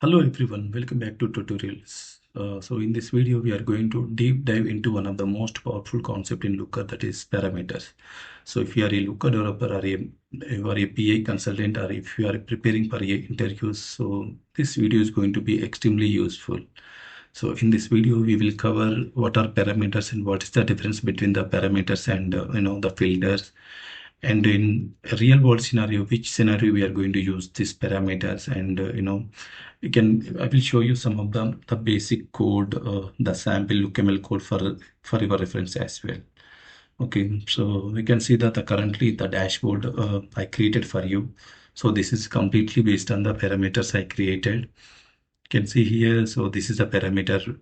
Hello everyone, welcome back to tutorials. So in this video, we are going to deep dive into one of the most powerful concept in Looker, that is parameters. So if you are a Looker developer or you are a PI consultant, or if you are preparing for a interviews, so this video is going to be extremely useful. So in this video, we will cover what are parameters and what is the difference between the parameters and the filters, and in a real world scenario, which scenario we are going to use these parameters, and I will show you some of the basic code, the sample LookML code for your reference as well. Okay, so we can see that currently the dashboard I created for you. So this is completely based on the parameters I created. You can see here, so this is a parameter,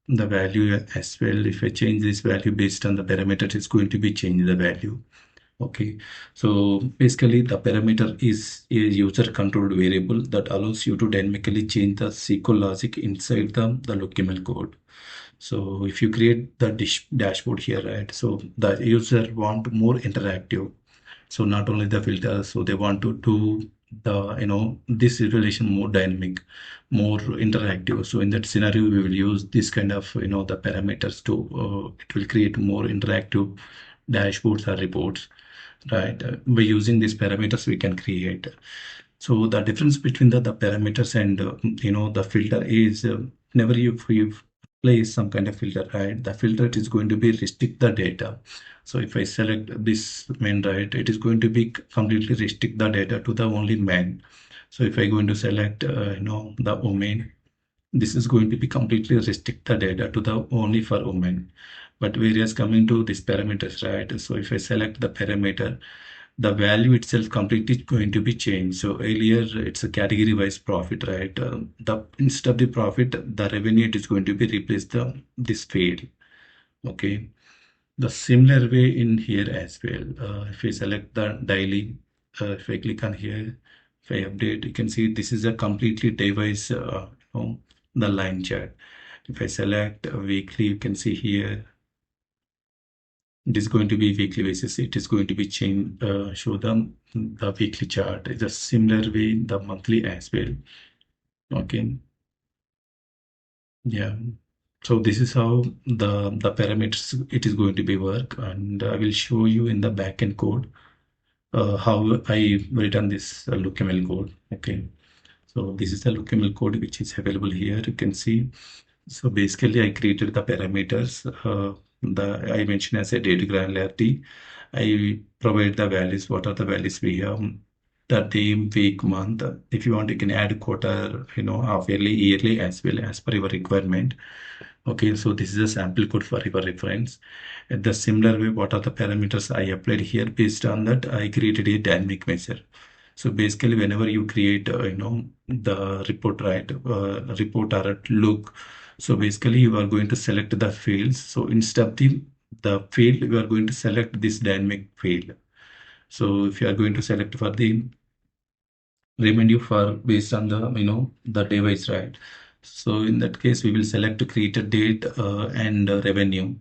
the value as well. If I change this value based on the parameter, it's going to be change the value. Okay, so basically the parameter is a user controlled variable that allows you to dynamically change the SQL logic inside the LookML code. So if you create the dashboard here, right, so the user want more interactive. So not only the filter, so they want to do the this relation more dynamic, more interactive. So in that scenario, we will use this kind of the parameters to it will create more interactive dashboards or reports, right? By using these parameters we can create. So the difference between the parameters and the filter is, whenever you place some kind of filter, right, the filter it is going to be restrict the data. So if I select this main, right, it is going to be completely restrict the data to the only main. So if I going to select the domain, this is going to be completely restrict the data to the only for women. But whereas coming to these parameters, right, so if I select the parameter, the value itself completely going to be changed. So earlier it's a category wise profit, right? The instead of the profit, the revenue it is going to be replaced the this field. Okay, the similar way in here as well. If I select the daily, if I click on here, if I update, you can see this is a completely day-wise, the line chart. If I select weekly, you can see here it is going to be weekly basis. It is going to be change, show the weekly chart. It's a similar way the monthly as well. Okay, yeah. So this is how the parameters it is going to be work, and I will show you in the backend code how I written this LookML code. Okay, so this is the LookML code which is available here. You can see. So basically, I created the parameters. The I mentioned as a data granularity. I provide the values. What are the values we have? The day, week, month. If you want, you can add quarter, half yearly, yearly as well as per your requirement. Okay, so this is a sample code for your reference. At the similar way, what are the parameters I applied here? Based on that, I created a dynamic measure. So basically, whenever you create, the report, right, report or a look, so basically you are going to select the fields. So instead of the field, you are going to select this dynamic field. So if you are going to select for the revenue for based on the the device, right? So in that case, we will select to create a date and revenue.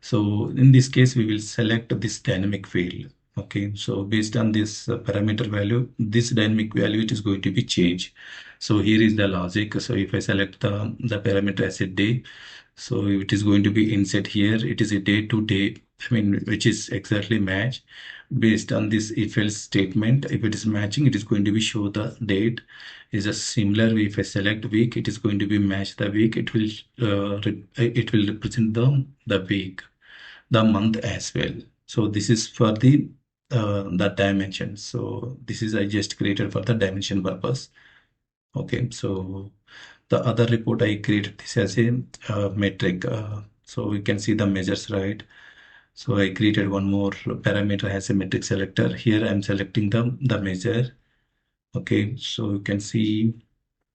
So in this case, we will select this dynamic field. Okay, so based on this parameter value, this dynamic value it is going to be changed. So here is the logic. So if I select the parameter as a day, so it is going to be inset here. It is a day to day, I mean, which is exactly match based on this if else statement. If it is matching, it is going to be show the date. Is a similar way. If I select week, it is going to be match the week. It will it will represent the week, the month as well. So this is for the dimension. So this is I just created for the dimension purpose. Okay, so the other report I created this as a metric. So we can see the measures, right? So I created one more parameter as a metric selector. Here I'm selecting the measure. Okay, so you can see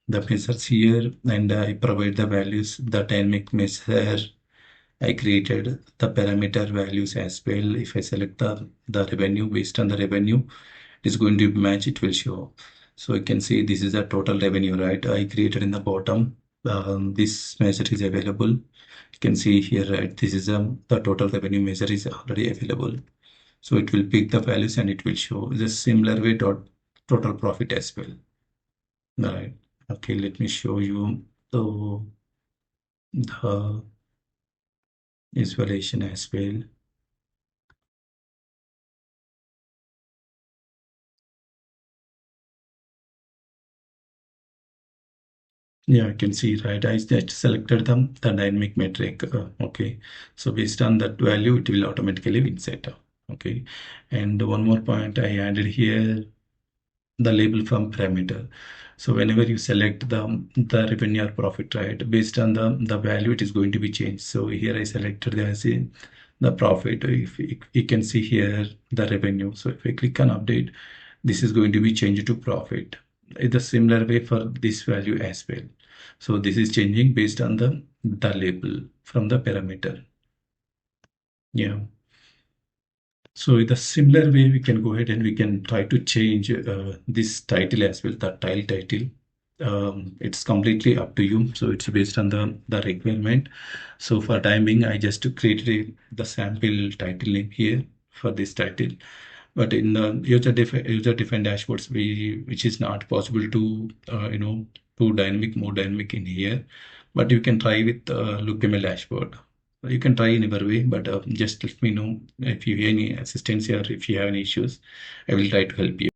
the measures here, and I provide the values. The dynamic measure I created the parameter values as well. If I select the revenue, based on the revenue, it is going to match. It will show. So you can see this is the total revenue, right? I created in the bottom. This measure is available. You can see here, right? This is the total revenue measure is already available. So it will pick the values and it will show the similar way total profit as well. Right. Okay, let me show you the visualization as well. Yeah, I can see, right? I just selected the dynamic metric. Okay, so based on that value, it will automatically be set. Okay, and one more point I added here, the label from parameter. So whenever you select the revenue or profit, right, based on the value, it is going to be changed. So here I selected the profit. If you can see here the revenue. So if I click on update, this is going to be changed to profit. In the similar way for this value as well. So this is changing based on the label from the parameter. Yeah. So in the similar way, we can go ahead and we can try to change this title as well, the title. It's completely up to you. So it's based on the requirement. So for time being, I just created the sample title name here for this title. But in the user defined dashboards, which is not possible to to more dynamic in here. But you can try with LookML dashboard. You can try in either way, but just let me know if you have any assistance or if you have any issues. I will try to help you.